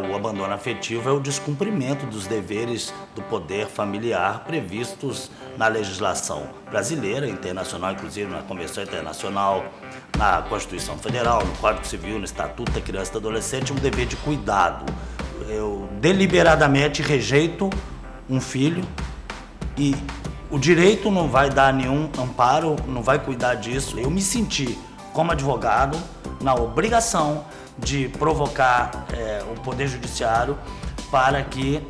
O abandono afetivo é o descumprimento dos deveres do poder familiar previstos na legislação brasileira, internacional, inclusive na Convenção Internacional, na Constituição Federal, no Código Civil, no Estatuto da Criança e do Adolescente, um dever de cuidado. Eu deliberadamente rejeito um filho e o direito não vai dar nenhum amparo, não vai cuidar disso. Eu me senti, como advogado, na obrigação de provocar o Poder Judiciário para que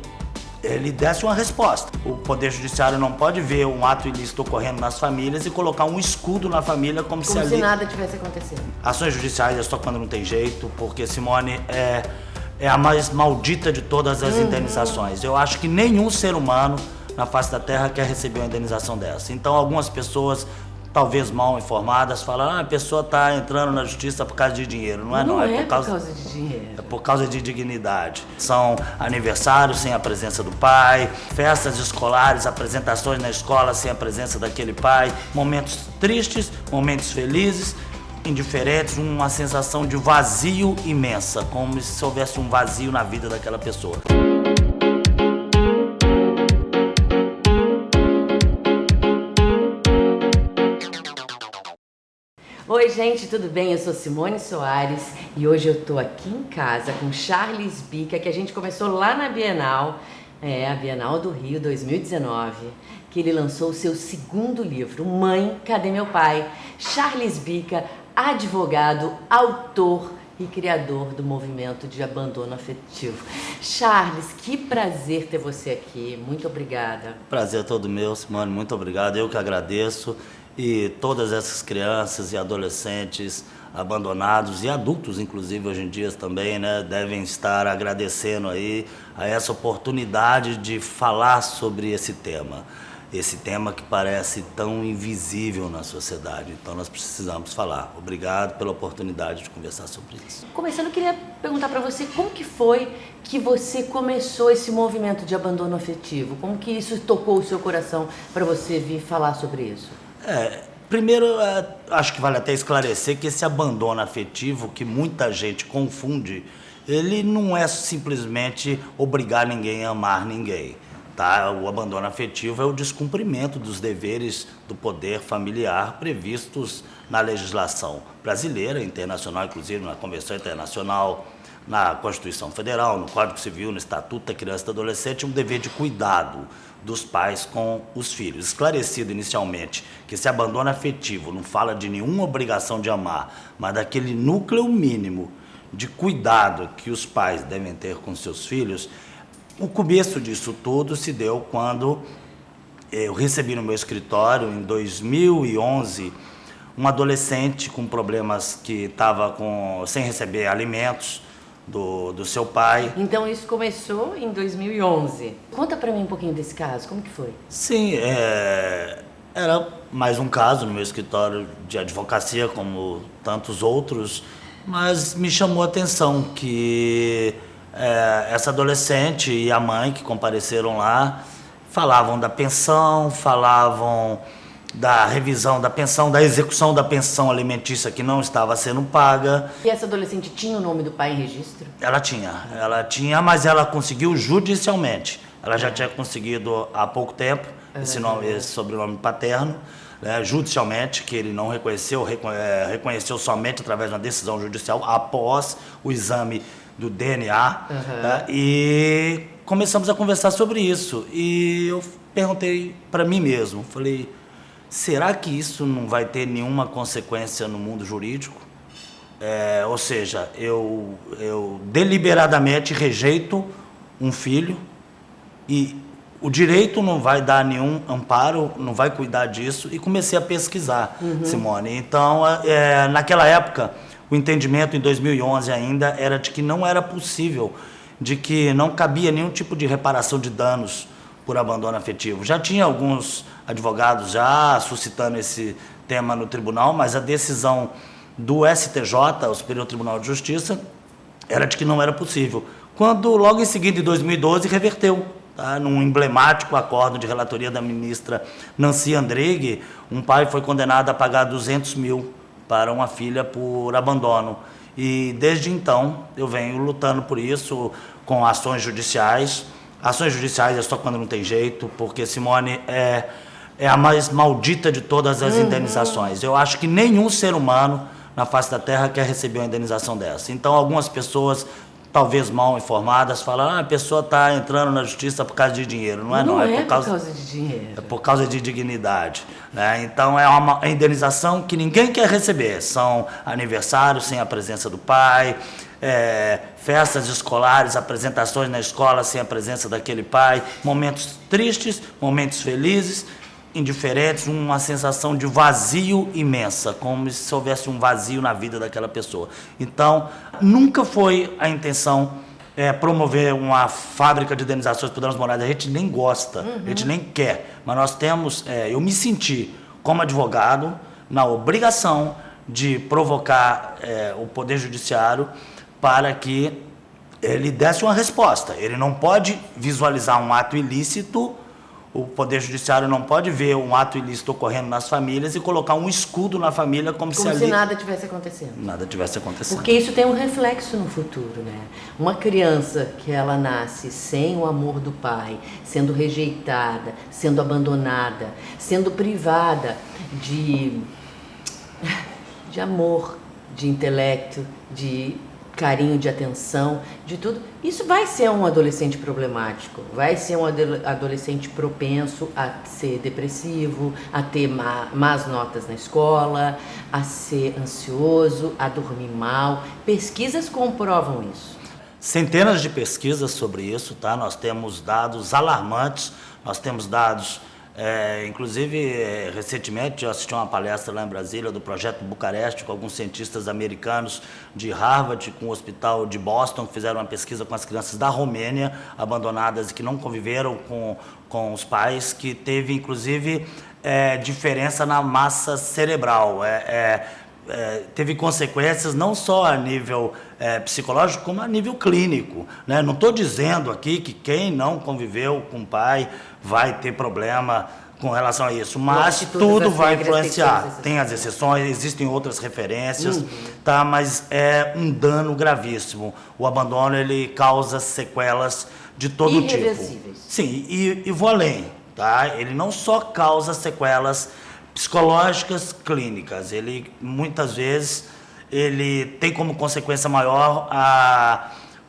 ele desse uma resposta. O Poder Judiciário não pode ver um ato ilícito ocorrendo nas famílias e colocar um escudo na família como se nada tivesse acontecido. Ações judiciais é só quando não tem jeito, porque Simone é a mais maldita de todas as indenizações. Eu acho que nenhum ser humano na face da Terra quer receber uma indenização dessa. Então algumas pessoas, talvez mal informadas, falam: a pessoa está entrando na justiça por causa de dinheiro. Não é por causa de dinheiro. É por causa de dignidade. São aniversários sem a presença do pai, festas escolares, apresentações na escola sem a presença daquele pai, momentos tristes, momentos felizes, indiferentes, uma sensação de vazio imensa, como se houvesse um vazio na vida daquela pessoa. Oi gente, tudo bem? Eu sou Simone Soares e hoje eu tô aqui em casa com Charles Bica, que a gente começou lá na Bienal, a Bienal do Rio 2019, que ele lançou o seu segundo livro, Mãe, Cadê Meu Pai? Charles Bica, advogado, autor e criador do movimento de abandono afetivo. Charles, que prazer ter você aqui, muito obrigada. Prazer é todo meu, Simone, muito obrigado, eu que agradeço. E todas essas crianças e adolescentes abandonados, e adultos inclusive hoje em dia também, né, devem estar agradecendo aí a essa oportunidade de falar sobre esse tema que parece tão invisível na sociedade. Então nós precisamos falar. Obrigado pela oportunidade de conversar sobre isso. Começando, eu queria perguntar para você como que foi que você começou esse movimento de abandono afetivo? Como que isso tocou o seu coração para você vir falar sobre isso? Primeiro, acho que vale até esclarecer que esse abandono afetivo, que muita gente confunde, ele não é simplesmente obrigar ninguém a amar ninguém, tá? O abandono afetivo é o descumprimento dos deveres do poder familiar previstos na legislação brasileira, internacional, inclusive na Convenção Internacional, na Constituição Federal, no Código Civil, no Estatuto da Criança e do Adolescente, um dever de cuidado dos pais com os filhos. Esclarecido inicialmente que esse abandono afetivo não fala de nenhuma obrigação de amar, mas daquele núcleo mínimo de cuidado que os pais devem ter com seus filhos, o começo disso tudo se deu quando eu recebi no meu escritório, em 2011, um adolescente com problemas que estava sem receber alimentos do seu pai. Então isso começou em 2011. Conta pra mim um pouquinho desse caso, como que foi? Sim, era mais um caso no meu escritório de advocacia, como tantos outros, mas me chamou a atenção que essa adolescente e a mãe que compareceram lá falavam da pensão, falavam da revisão da pensão, da execução da pensão alimentícia que não estava sendo paga. E essa adolescente tinha o nome do pai em registro? Ela tinha, mas ela conseguiu judicialmente. Ela já tinha conseguido há pouco tempo esse sobrenome paterno, né, judicialmente, que ele não reconheceu, reconheceu somente através de uma decisão judicial após o exame do DNA. Né, e começamos a conversar sobre isso. E eu perguntei para mim mesmo, falei: será que isso não vai ter nenhuma consequência no mundo jurídico? Ou seja, eu deliberadamente rejeito um filho e o direito não vai dar nenhum amparo, não vai cuidar disso, e comecei a pesquisar, Simone. Então, naquela época, o entendimento em 2011 ainda era de que não era possível, de que não cabia nenhum tipo de reparação de danos por abandono afetivo. Já tinha alguns advogados já suscitando esse tema no tribunal, mas a decisão do STJ, o Superior Tribunal de Justiça, era de que não era possível. Quando, logo em seguida, em 2012, reverteu, tá? Num emblemático acordo de relatoria da ministra Nancy Andrighi, um pai foi condenado a pagar 200 mil para uma filha por abandono. E desde então eu venho lutando por isso com ações judiciais. Ações judiciais é só quando não tem jeito, porque Simone é a mais maldita de todas as indenizações. Eu acho que nenhum ser humano na face da Terra quer receber uma indenização dessa. Então algumas pessoas, talvez mal informadas, falam: a pessoa está entrando na justiça por causa de dinheiro. Não é, não. É por causa de dinheiro. É por causa de dignidade, né? Então é uma indenização que ninguém quer receber. São aniversários sem a presença do pai, festas escolares, apresentações na escola sem a presença daquele pai, momentos tristes, momentos felizes, indiferentes, uma sensação de vazio imensa, como se houvesse um vazio na vida daquela pessoa. Então, nunca foi a intenção promover uma fábrica de indenizações por danos morais. A gente nem gosta, a gente nem quer, mas nós temos, eu me senti como advogado na obrigação de provocar o Poder Judiciário para que ele desse uma resposta. Ele não pode visualizar um ato ilícito. O Poder Judiciário não pode ver um ato ilícito ocorrendo nas famílias e colocar um escudo na família como se ali nada tivesse acontecendo. Nada tivesse acontecendo. Porque isso tem um reflexo no futuro, né? Uma criança que ela nasce sem o amor do pai, sendo rejeitada, sendo abandonada, sendo privada de amor, de intelecto, de carinho, de atenção, de tudo. Isso vai ser um adolescente problemático, vai ser um adolescente propenso a ser depressivo, a ter más notas na escola, a ser ansioso, a dormir mal. Pesquisas comprovam isso. Centenas de pesquisas sobre isso, tá? Nós temos dados alarmantes, nós temos dados... inclusive, recentemente eu assisti uma palestra lá em Brasília do Projeto Bucareste com alguns cientistas americanos de Harvard, com o Hospital de Boston, que fizeram uma pesquisa com as crianças da Romênia, abandonadas e que não conviveram com os pais, que teve, inclusive, diferença na massa cerebral. Teve consequências não só a nível psicológico, como a nível clínico, né? Não estou dizendo aqui que quem não conviveu com o pai vai ter problema com relação a isso, mas tudo vai influenciar. Tem as exceções, existem outras referências, tá? Mas é um dano gravíssimo. O abandono, ele causa sequelas de todo tipo. Irreversíveis. Sim, e vou além, tá? Ele não só causa sequelas psicológicas clínicas, ele muitas vezes ele tem como consequência maior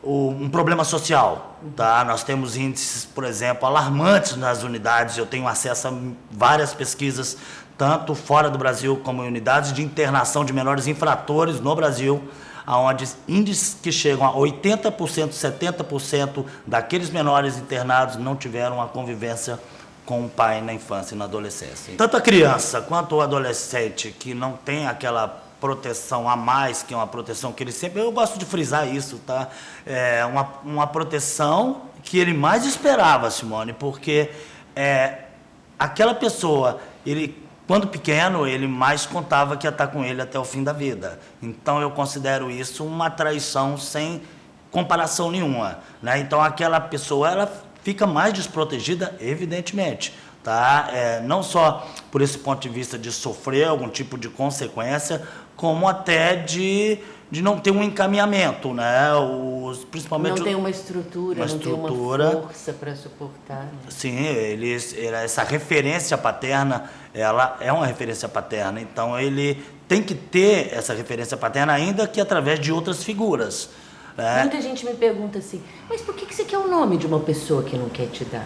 um problema social, tá? Nós temos índices, por exemplo, alarmantes nas unidades. Eu tenho acesso a várias pesquisas, tanto fora do Brasil como em unidades de internação de menores infratores no Brasil, onde índices que chegam a 80%, 70% daqueles menores internados não tiveram uma convivência com o pai na infância e na adolescência. Tanto a criança quanto o adolescente que não tem aquela proteção a mais, que é uma proteção que ele sempre... Eu gosto de frisar isso, tá? É uma proteção que ele mais esperava, Simone, porque aquela pessoa, ele, quando pequeno, ele mais contava que ia estar com ele até o fim da vida. Então, eu considero isso uma traição sem comparação nenhuma, né? Então, aquela pessoa, ela fica mais desprotegida, evidentemente, tá? Não só por esse ponto de vista de sofrer algum tipo de consequência, como até de não ter um encaminhamento, né? Principalmente não tem uma estrutura, não tem uma força para suportar. Né? Sim, essa referência paterna, ela é uma referência paterna, então ele tem que ter essa referência paterna, ainda que através de outras figuras. Muita gente me pergunta assim, mas por que você quer o nome de uma pessoa que não quer te dar?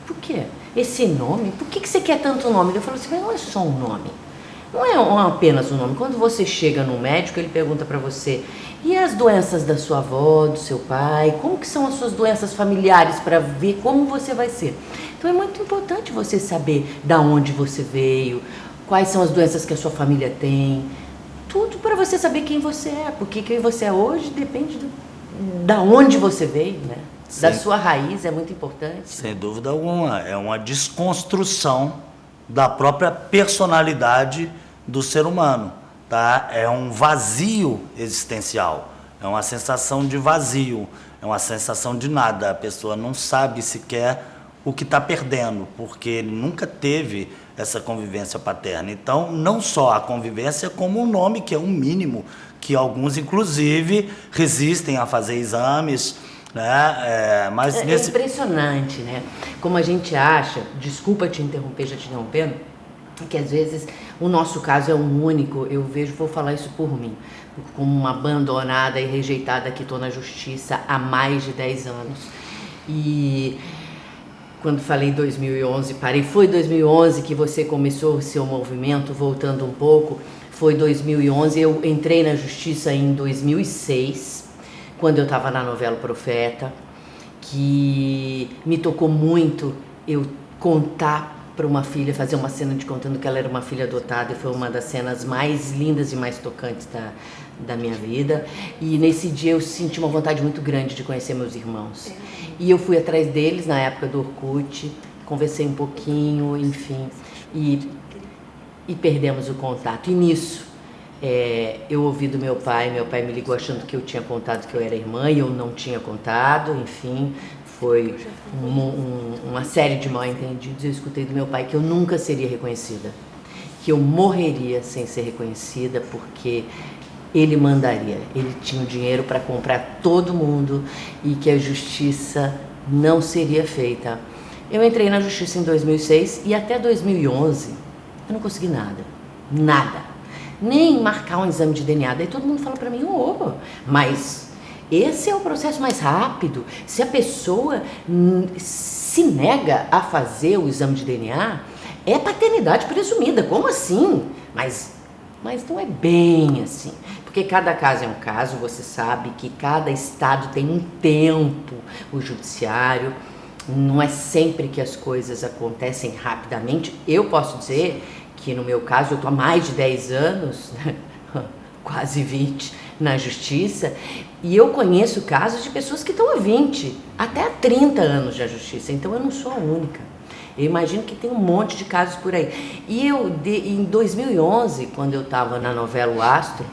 Por quê? Esse nome? Por que você quer tanto nome? Eu falo assim, mas não é só um nome. Não é apenas um nome. Quando você chega no médico, ele pergunta para você, e as doenças da sua avó, do seu pai? Como que são as suas doenças familiares para ver como você vai ser? Então é muito importante você saber da onde você veio, quais são as doenças que a sua família tem, tudo para você saber quem você é, porque quem você é hoje depende da onde você veio, né? Sim. Da sua raiz, é muito importante. Sem dúvida alguma, é uma desconstrução da própria personalidade do ser humano, tá? É um vazio existencial, é uma sensação de vazio, é uma sensação de nada. A pessoa não sabe sequer o que está perdendo, porque ele nunca teve essa convivência paterna. Então, não só a convivência, como o nome, que é um mínimo que alguns, inclusive, resistem a fazer exames, né? Mas É impressionante, né? Como a gente acha, desculpa te interromper, já te interrompendo, que às vezes o nosso caso é um único. Eu vejo, vou falar isso por mim, como uma abandonada e rejeitada que estou na justiça há mais de 10 anos. E quando falei 2011, parei, foi 2011 que você começou o seu movimento, voltando um pouco, foi 2011, eu entrei na justiça em 2006, quando eu estava na novela Profeta, que me tocou muito eu contar para uma filha, fazer uma cena de contando que ela era uma filha adotada, e foi uma das cenas mais lindas e mais tocantes da minha vida. E nesse dia eu senti uma vontade muito grande de conhecer meus irmãos. E eu fui atrás deles na época do Orkut, conversei um pouquinho, enfim, e perdemos o contato. E nisso, eu ouvi do meu pai me ligou achando que eu tinha contado que eu era irmã, e eu não tinha contado, enfim, foi uma série de mal-entendidos. Eu escutei do meu pai que eu nunca seria reconhecida, que eu morreria sem ser reconhecida, porque ele mandaria, ele tinha o dinheiro para comprar todo mundo e que a justiça não seria feita. Eu entrei na justiça em 2006 e até 2011 eu não consegui nada, nem marcar um exame de DNA. Daí todo mundo fala para mim, mas esse é o processo mais rápido. Se a pessoa se nega a fazer o exame de DNA, é paternidade presumida. Como assim? Mas não é bem assim, porque cada caso é um caso. Você sabe que cada estado tem um tempo, o judiciário, não é sempre que as coisas acontecem rapidamente. Eu posso dizer que no meu caso eu estou há mais de 10 anos, quase 20, na justiça, e eu conheço casos de pessoas que estão há 20, até há 30 anos na justiça, então eu não sou a única. Eu imagino que tem um monte de casos por aí. E em 2011, quando eu estava na novela O Astro,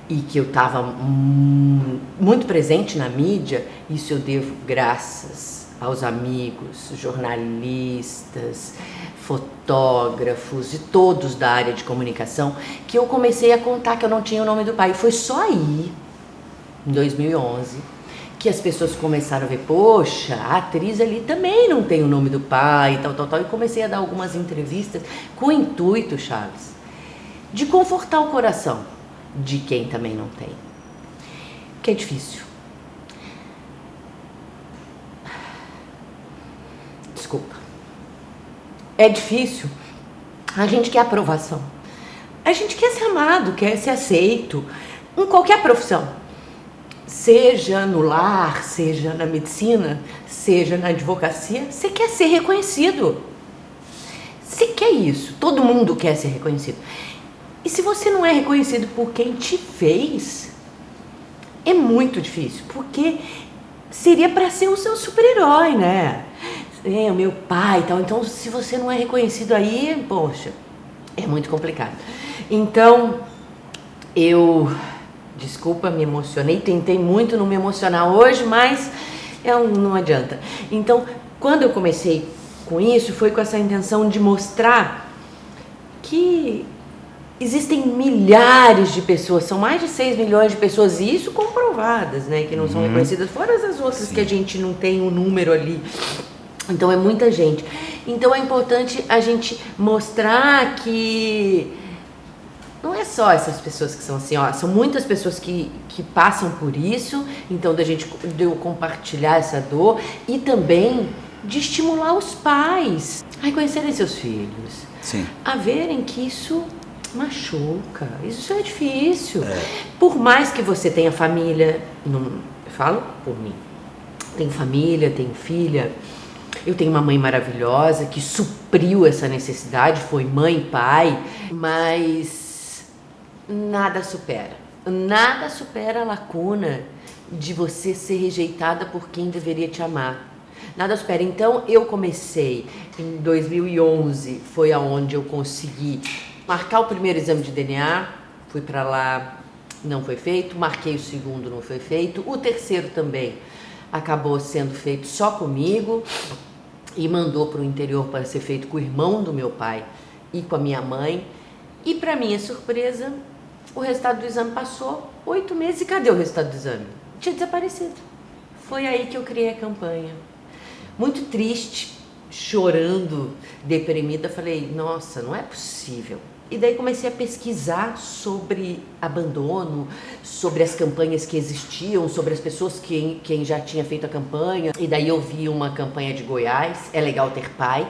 e que eu estava muito presente na mídia, isso eu devo graças aos amigos, jornalistas, fotógrafos e todos da área de comunicação, que eu comecei a contar que eu não tinha o nome do pai. E foi só aí, em 2011, que as pessoas começaram a ver, poxa, a atriz ali também não tem o nome do pai, tal, e comecei a dar algumas entrevistas com o intuito, Charles, de confortar o coração de quem também não tem, que é difícil. Desculpa. É difícil. A gente quer aprovação. A gente quer ser amado, quer ser aceito em qualquer profissão. Seja no lar, seja na medicina, seja na advocacia, você quer ser reconhecido. Você quer isso. Todo mundo quer ser reconhecido. E se você não é reconhecido por quem te fez, é muito difícil, porque seria para ser o seu super-herói, né? O meu pai e tal. Então, se você não é reconhecido aí, poxa, é muito complicado. Então, desculpa, me emocionei, tentei muito não me emocionar hoje, mas não adianta. Então, quando eu comecei com isso, foi com essa intenção de mostrar que existem milhares de pessoas, são mais de 6 milhões de pessoas, e isso comprovadas, né, que não são reconhecidas, fora as outras. Sim. Que a gente não tem um número ali. Então é muita gente. Então é importante a gente mostrar que não é só essas pessoas que são assim, são muitas pessoas que passam por isso. Então de eu compartilhar essa dor e também de estimular os pais a reconhecerem seus filhos. Sim. A verem que isso machuca, isso é difícil. Por mais que você tenha família, eu falo por mim, tenho família, tenho filha. Eu tenho uma mãe maravilhosa que supriu essa necessidade, foi mãe e pai, mas nada supera a lacuna de você ser rejeitada por quem deveria te amar. Nada supera. Então eu comecei em 2011, foi aonde eu consegui marcar o primeiro exame de DNA, fui para lá, não foi feito, marquei o segundo, não foi feito, o terceiro também acabou sendo feito só comigo, e mandou para o interior para ser feito com o irmão do meu pai e com a minha mãe. E para minha surpresa, O resultado do exame passou, 8 meses, e cadê o resultado do exame? Tinha desaparecido. Foi aí que eu criei a campanha. Muito triste, chorando, deprimida, falei, nossa, não é possível. E daí comecei a pesquisar sobre abandono, sobre as campanhas que existiam, sobre as pessoas quem já tinha feito a campanha. E daí eu vi uma campanha de Goiás, É Legal Ter Pai.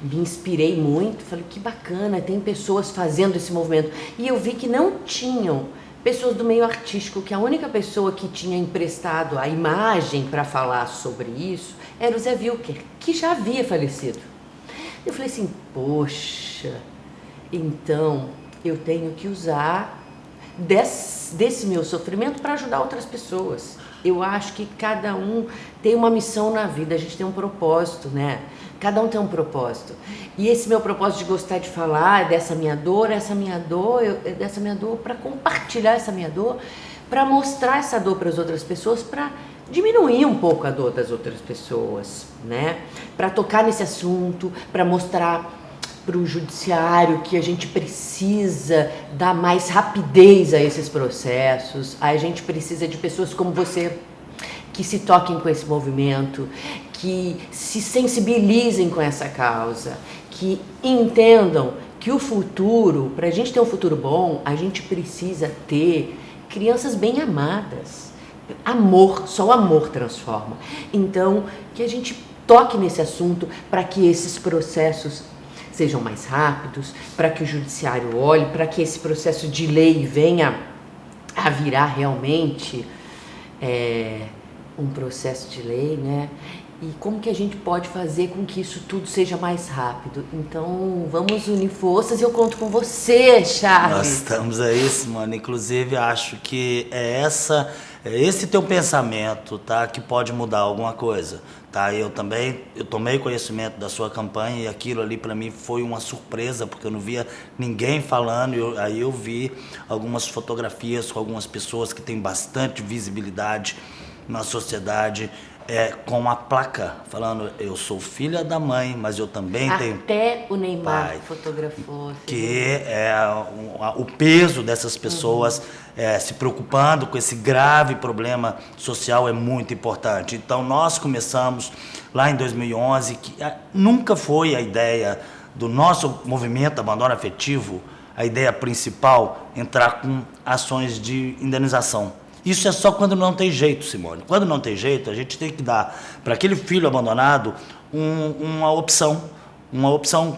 Me inspirei muito, falei, que bacana, tem pessoas fazendo esse movimento. E eu vi que não tinham pessoas do meio artístico, que a única pessoa que tinha emprestado a imagem para falar sobre isso era o Zé Wilker, que já havia falecido. Eu falei assim, poxa, então eu tenho que usar desse meu sofrimento para ajudar outras pessoas. Eu acho que cada um tem uma missão na vida, a gente tem um propósito, né? Cada um tem um propósito. E esse meu propósito de gostar de falar dessa minha dor para compartilhar essa minha dor, para mostrar essa dor para as outras pessoas, para diminuir um pouco a dor das outras pessoas, né? Para tocar nesse assunto, para mostrar para o judiciário que a gente precisa dar mais rapidez a esses processos, a gente precisa de pessoas como você que se toquem com esse movimento, que se sensibilizem com essa causa, que entendam que o futuro, para a gente ter um futuro bom, a gente precisa ter crianças bem amadas. Amor, só o amor transforma. Então, que a gente toque nesse assunto para que esses processos sejam mais rápidos, para que o judiciário olhe, para que esse processo de lei venha a virar realmente um processo de lei, né? E como que a gente pode fazer com que isso tudo seja mais rápido? Então, vamos unir forças e eu conto com você, Charles. Nós estamos aí, Simone. Inclusive, acho que é esse teu pensamento, tá, que pode mudar alguma coisa, tá? Eu tomei conhecimento da sua campanha e aquilo ali para mim foi uma surpresa, porque eu não via ninguém falando. Aí eu vi algumas fotografias com algumas pessoas que têm bastante visibilidade na sociedade, com a placa falando, eu sou filha da mãe, mas eu também tenho até o Neymar pai, fotografou. que o peso dessas pessoas se preocupando com esse grave problema social é muito importante. Então nós começamos lá em 2011, que nunca foi a ideia do nosso movimento Abandono Afetivo, a ideia principal, entrar com ações de indenização. Isso é só quando não tem jeito, Simone. Quando não tem jeito, a gente tem que dar para aquele filho abandonado uma opção,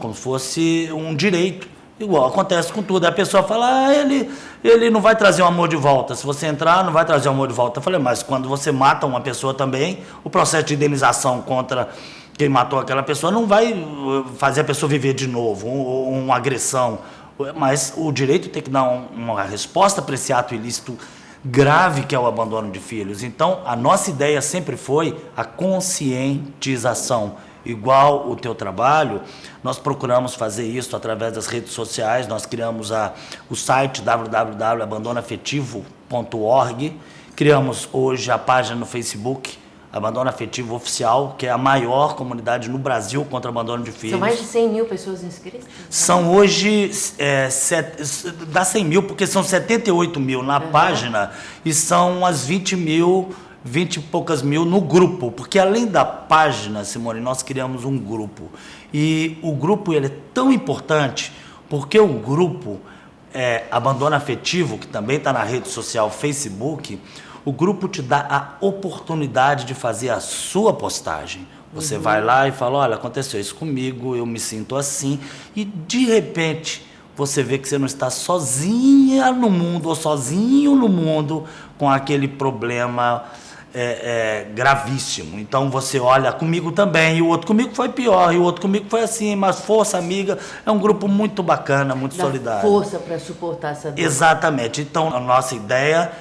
como se fosse um direito. Igual acontece com tudo. A pessoa fala, ele não vai trazer o amor de volta. Se você entrar, não vai trazer o amor de volta. Eu falei, mas quando você mata uma pessoa também, o processo de indenização contra quem matou aquela pessoa não vai fazer a pessoa viver de novo, uma agressão. Mas o direito tem que dar uma resposta para esse ato ilícito grave que é o abandono de filhos. Então, a nossa ideia sempre foi a conscientização. Igual o teu trabalho, nós procuramos fazer isso através das redes sociais. Nós criamos o site www.abandonoafetivo.org, criamos hoje a página no Facebook, Abandono Afetivo Oficial, que é a maior comunidade no Brasil contra abandono de filhos. São mais de 100 mil pessoas inscritas? São hoje, dá 100 mil, porque são 78 mil na página e são umas 20 e poucas mil no grupo. Porque além da página, Simone, nós criamos um grupo. E o grupo ele é tão importante porque o grupo Abandono Afetivo, que também está na rede social Facebook, o grupo te dá a oportunidade de fazer a sua postagem. Você vai lá e fala, olha, aconteceu isso comigo, eu me sinto assim. E, de repente, você vê que você não está sozinha no mundo ou sozinho no mundo com aquele problema gravíssimo. Então, você olha, comigo também, e o outro comigo foi pior, e o outro comigo foi assim, mas força, amiga, é um grupo muito bacana, muito solidário. Força para suportar essa dor. Exatamente. Então, a nossa ideia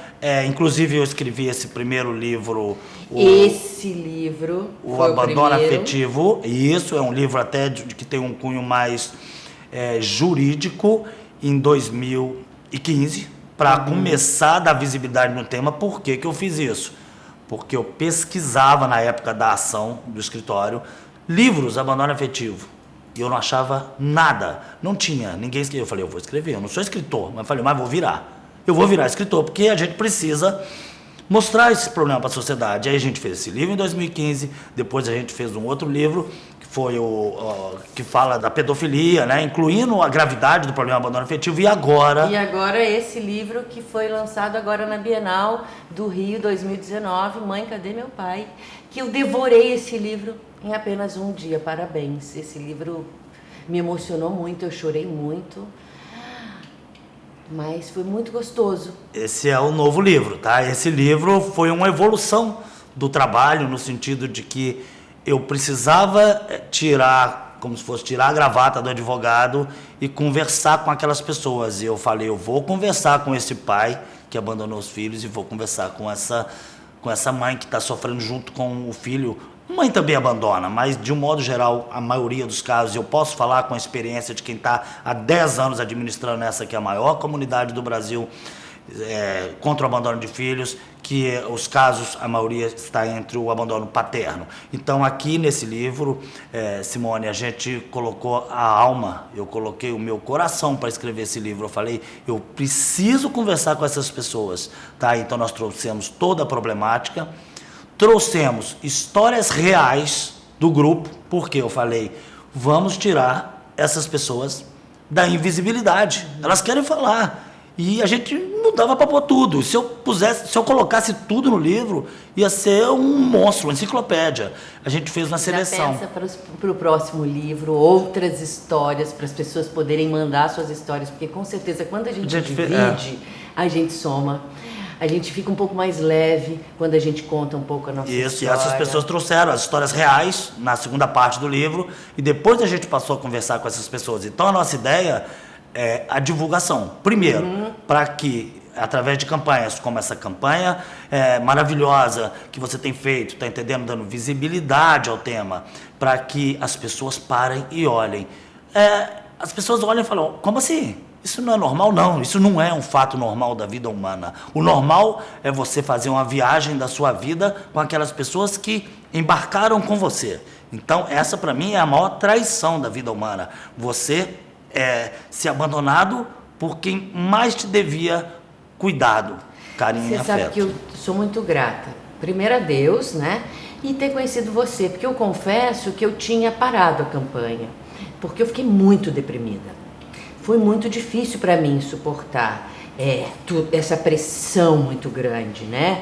inclusive eu escrevi esse primeiro livro. Esse livro o Abandono Afetivo. E isso é um livro até que tem um cunho mais jurídico, em 2015, para começar a dar visibilidade no tema. Por que eu fiz isso? Porque eu pesquisava na época da ação do escritório livros Abandono Afetivo. E eu não achava nada. Não tinha, ninguém escreveu. Eu falei, eu vou escrever, eu não sou escritor. Mas falei, mas vou virar. Eu vou virar escritor, porque a gente precisa mostrar esse problema para a sociedade. Aí a gente fez esse livro em 2015, depois a gente fez um outro livro, que foi que fala da pedofilia, né? Incluindo a gravidade do problema do abandono afetivo, e agora... E agora esse livro que foi lançado agora na Bienal do Rio 2019, Mãe, Cadê Meu Pai? Que eu devorei esse livro em apenas um dia, parabéns. Esse livro me emocionou muito, eu chorei muito, mas foi muito gostoso. Esse é o novo livro, tá? Esse livro foi uma evolução do trabalho, no sentido de que eu precisava tirar, como se fosse tirar a gravata do advogado e conversar com aquelas pessoas. E eu falei, eu vou conversar com esse pai que abandonou os filhos e vou conversar com essa mãe que está sofrendo junto com o filho. Mãe também abandona, mas de um modo geral, a maioria dos casos, eu posso falar com a experiência de quem está há 10 anos administrando essa que é a maior comunidade do Brasil contra o abandono de filhos, que os casos, a maioria está entre o abandono paterno. Então aqui nesse livro, Simone, a gente colocou a alma, eu coloquei o meu coração para escrever esse livro. Eu falei, eu preciso conversar com essas pessoas, tá? Então nós trouxemos toda a problemática, trouxemos histórias reais do grupo, porque eu falei, vamos tirar essas pessoas da invisibilidade. Elas querem falar. E a gente não dava para pôr tudo. Se eu colocasse tudo no livro, ia ser um monstro, uma enciclopédia. A gente fez uma seleção. Já pensa para o próximo livro, outras histórias, para as pessoas poderem mandar suas histórias, porque com certeza quando a gente divide, a gente soma. A gente fica um pouco mais leve quando a gente conta um pouco a nossa história. Isso, e essas pessoas trouxeram as histórias reais na segunda parte do livro, e depois a gente passou a conversar com essas pessoas. Então a nossa ideia é a divulgação. Primeiro, para que, através de campanhas como essa campanha maravilhosa que você tem feito, está entendendo, dando visibilidade ao tema, para que as pessoas parem e olhem. As pessoas olham e falam, como assim? Isso não é normal? Não, isso não é um fato normal da vida humana. O normal é você fazer uma viagem da sua vida com aquelas pessoas que embarcaram com você. Então, essa para mim é a maior traição da vida humana. Você ser abandonado por quem mais te devia cuidado, carinho e afeto. Você sabe que eu sou muito grata. Primeiro a Deus, né? E ter conhecido você, porque eu confesso que eu tinha parado a campanha, porque eu fiquei muito deprimida. Foi muito difícil para mim suportar essa pressão muito grande, né?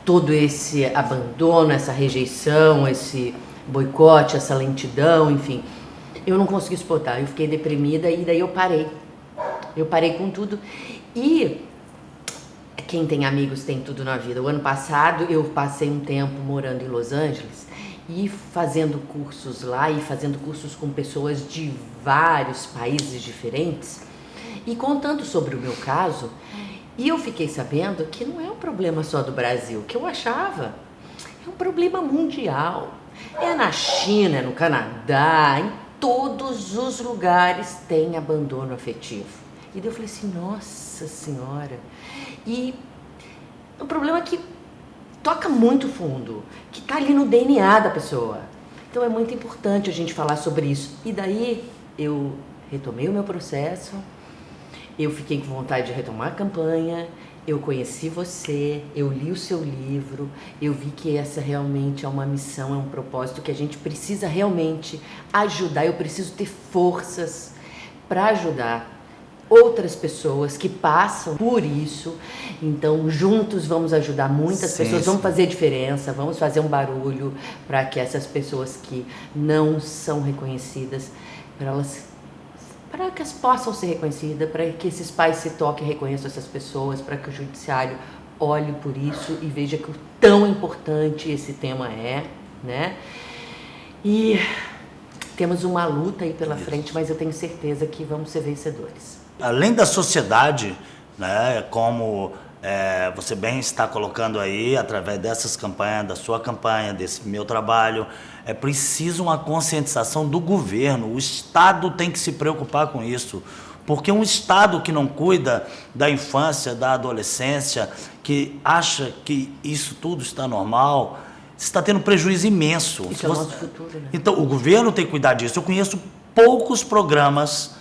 Todo esse abandono, essa rejeição, esse boicote, essa lentidão, enfim. Eu não consegui suportar, eu fiquei deprimida e daí eu parei. Eu parei com tudo. E quem tem amigos tem tudo na vida. O ano passado eu passei um tempo morando em Los Angeles e fazendo cursos lá e fazendo cursos com pessoas de vários países diferentes e contando sobre o meu caso. E eu fiquei sabendo que não é um problema só do Brasil, que eu achava. É um problema mundial. É na China, é no Canadá, em todos os lugares tem abandono afetivo. E daí eu falei assim, nossa senhora. E o problema é que toca muito fundo, que está ali no DNA da pessoa. Então é muito importante a gente falar sobre isso. E daí eu retomei o meu processo, eu fiquei com vontade de retomar a campanha, eu conheci você, eu li o seu livro, eu vi que essa realmente é uma missão, é um propósito que a gente precisa realmente ajudar. Eu preciso ter forças para ajudar outras pessoas que passam por isso. Então, juntos vamos ajudar muitas pessoas, vamos fazer diferença, vamos fazer um barulho para que essas pessoas que não são reconhecidas, para que elas possam ser reconhecidas, para que esses pais se toquem e reconheçam essas pessoas, para que o judiciário olhe por isso e veja que o tão importante esse tema é, né? E temos uma luta aí pela frente, mas eu tenho certeza que vamos ser vencedores. Além da sociedade, né, como você bem está colocando aí, através dessas campanhas, da sua campanha, desse meu trabalho, é preciso uma conscientização do governo. O Estado tem que se preocupar com isso, porque um Estado que não cuida da infância, da adolescência, que acha que isso tudo está normal, está tendo prejuízo imenso. Isso é o nosso futuro, né? Então, o governo tem que cuidar disso. Eu conheço poucos programas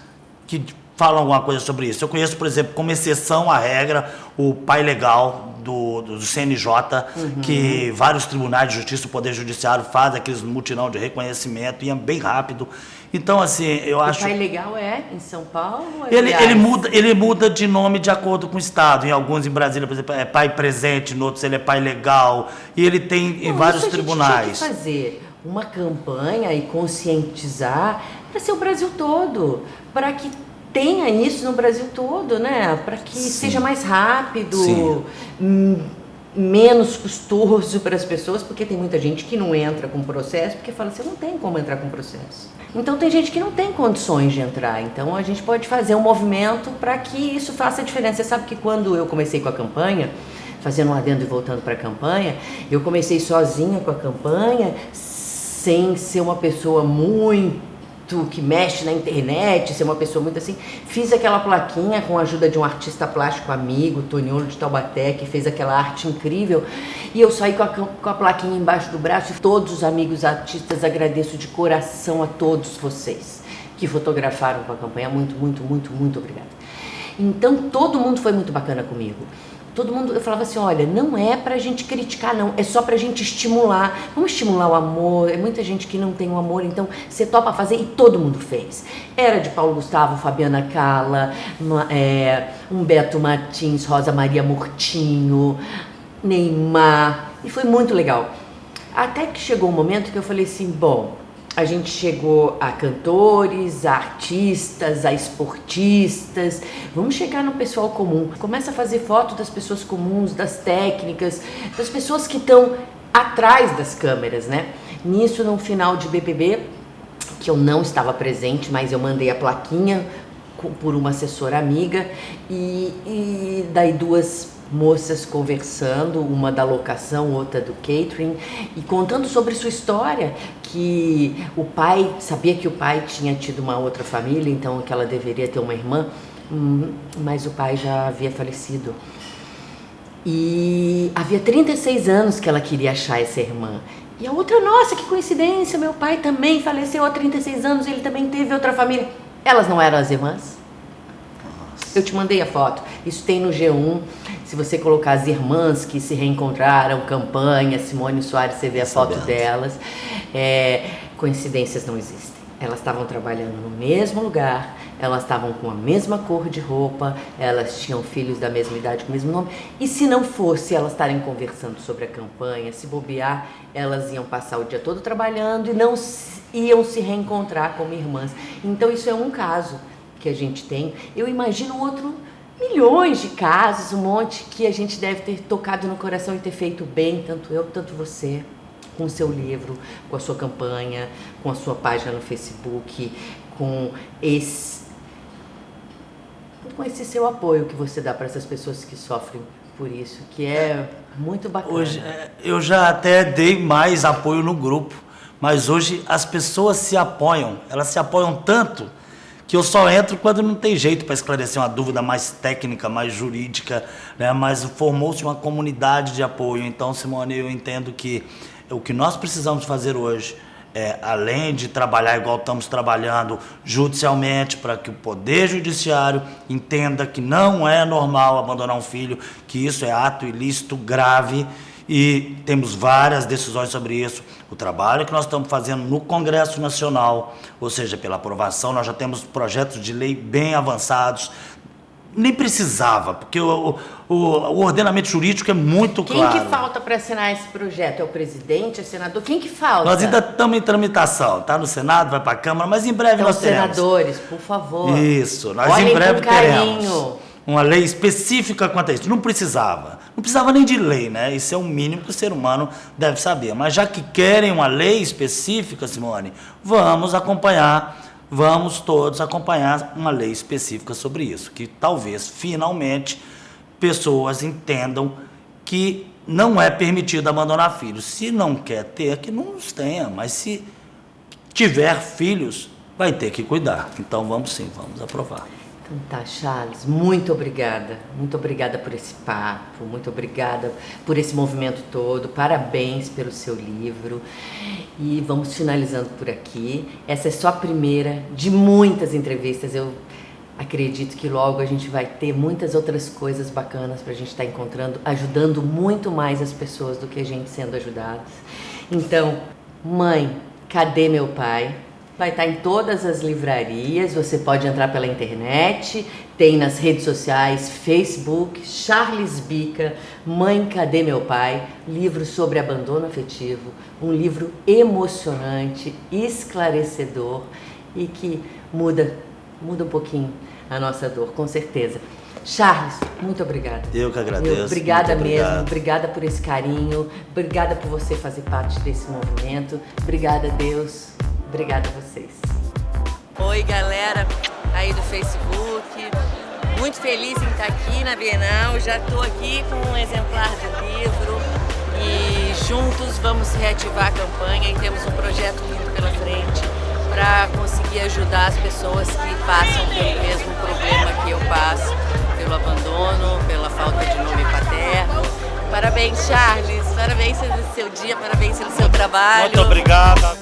que falam alguma coisa sobre isso. Eu conheço, por exemplo, como exceção à regra, o Pai Legal do CNJ, que vários tribunais de justiça, o Poder Judiciário faz aqueles mutirão de reconhecimento e é bem rápido. Então, assim, eu acho... O Pai Legal é em São Paulo? Ele muda de nome de acordo com o estado. Em alguns, em Brasília, por exemplo, é Pai Presente, em outros ele é Pai Legal. E ele tem em vários tribunais. A gente tinha que fazer uma campanha e conscientizar para ser o Brasil todo, para que tenha isso no Brasil todo, né? Para que seja mais rápido, menos custoso para as pessoas, porque tem muita gente que não entra com processo, porque fala assim, não tem como entrar com processo. Então tem gente que não tem condições de entrar, então a gente pode fazer um movimento para que isso faça diferença. Você sabe que quando eu comecei com a campanha, fazendo um adendo e voltando para a campanha, eu comecei sozinha com a campanha, sem ser uma pessoa muito que mexe na internet, ser uma pessoa muito assim. Fiz aquela plaquinha com a ajuda de um artista plástico amigo, Toniolo de Taubaté, que fez aquela arte incrível. E eu saí com a plaquinha embaixo do braço e todos os amigos artistas, agradeço de coração a todos vocês que fotografaram com a campanha. Muito, muito, muito, muito obrigada. Então, todo mundo foi muito bacana comigo. Todo mundo, eu falava assim, olha, não é pra gente criticar, não, é só pra gente estimular. Vamos estimular o amor, é muita gente que não tem o amor, então você topa fazer, e todo mundo fez. Era de Paulo Gustavo, Fabiana Cala, Humberto Martins, Rosa Maria Murtinho, Neymar, e foi muito legal. Até que chegou um momento que eu falei assim, bom, a gente chegou a cantores, a artistas, a esportistas, vamos chegar no pessoal comum. Começa a fazer foto das pessoas comuns, das técnicas, das pessoas que estão atrás das câmeras, né? Nisso, no final de BBB, que eu não estava presente, mas eu mandei a plaquinha por uma assessora amiga e daí duas moças conversando, uma da locação, outra do catering, e contando sobre sua história, que o pai, sabia que o pai tinha tido uma outra família, então que ela deveria ter uma irmã, mas o pai já havia falecido. E havia 36 anos que ela queria achar essa irmã. E a outra, nossa, que coincidência, meu pai também faleceu há 36 anos, ele também teve outra família. Elas não eram as irmãs? Eu te mandei a foto, isso tem no G1, se você colocar as irmãs que se reencontraram, campanha, Simone Soares, você vê a foto delas. Coincidências não existem. Elas estavam trabalhando no mesmo lugar, elas estavam com a mesma cor de roupa, elas tinham filhos da mesma idade, com o mesmo nome. E se não fosse elas estarem conversando sobre a campanha, se bobear, elas iam passar o dia todo trabalhando e não iam se reencontrar como irmãs. Então isso é um caso que a gente tem. Eu imagino outro, milhões de casos, um monte que a gente deve ter tocado no coração e ter feito bem, tanto eu, tanto você, com o seu livro, com a sua campanha, com a sua página no Facebook, com esse seu apoio que você dá para essas pessoas que sofrem por isso, que é muito bacana. Hoje, eu já até dei mais apoio no grupo, mas hoje as pessoas se apoiam, elas se apoiam tanto que eu só entro quando não tem jeito para esclarecer uma dúvida mais técnica, mais jurídica, né? Mas formou-se uma comunidade de apoio. Então, Simone, eu entendo que o que nós precisamos fazer hoje além de trabalhar igual estamos trabalhando judicialmente, para que o Poder Judiciário entenda que não é normal abandonar um filho, que isso é ato ilícito grave, e temos várias decisões sobre isso. O trabalho que nós estamos fazendo no Congresso Nacional, ou seja, pela aprovação, nós já temos projetos de lei bem avançados. Nem precisava, porque o ordenamento jurídico é muito claro. Quem que falta para assinar esse projeto? É o presidente, é o senador? Quem que falta? Nós ainda estamos em tramitação, tá no Senado, vai para a Câmara, mas em breve então, nós teremos. Senadores, por favor. Isso, nós olhem em breve com carinho. teremos uma lei específica quanto a isso. Não precisava nem de lei, né? Isso é o mínimo que o ser humano deve saber. Mas já que querem uma lei específica, Simone, vamos todos acompanhar uma lei específica sobre isso, que talvez, finalmente, pessoas entendam que não é permitido abandonar filhos. Se não quer ter, que não os tenha, mas se tiver filhos, vai ter que cuidar. Então, vamos aprovar. Então tá, Charles, muito obrigada. Muito obrigada por esse papo, muito obrigada por esse movimento todo. Parabéns pelo seu livro. E vamos finalizando por aqui. Essa é só a primeira de muitas entrevistas. Eu acredito que logo a gente vai ter muitas outras coisas bacanas pra gente estar encontrando, ajudando muito mais as pessoas do que a gente sendo ajudadas. Então, Mãe, Cadê Meu Pai? Vai estar em todas as livrarias, você pode entrar pela internet, tem nas redes sociais, Facebook, Charles Bica, Mãe, Cadê Meu Pai? Livro sobre abandono afetivo, um livro emocionante, esclarecedor e que muda um pouquinho a nossa dor, com certeza. Charles, muito obrigada. Eu que agradeço. Obrigada mesmo, obrigada por esse carinho, obrigada por você fazer parte desse movimento, obrigada a Deus. Obrigada a vocês. Oi, galera aí do Facebook. Muito feliz em estar aqui na Bienal. Já estou aqui com um exemplar do livro e juntos vamos reativar a campanha e temos um projeto lindo pela frente para conseguir ajudar as pessoas que passam pelo mesmo problema que eu passo, pelo abandono, pela falta de nome paterno. Parabéns, Charles. Parabéns pelo seu dia, parabéns pelo seu trabalho. Muito obrigada.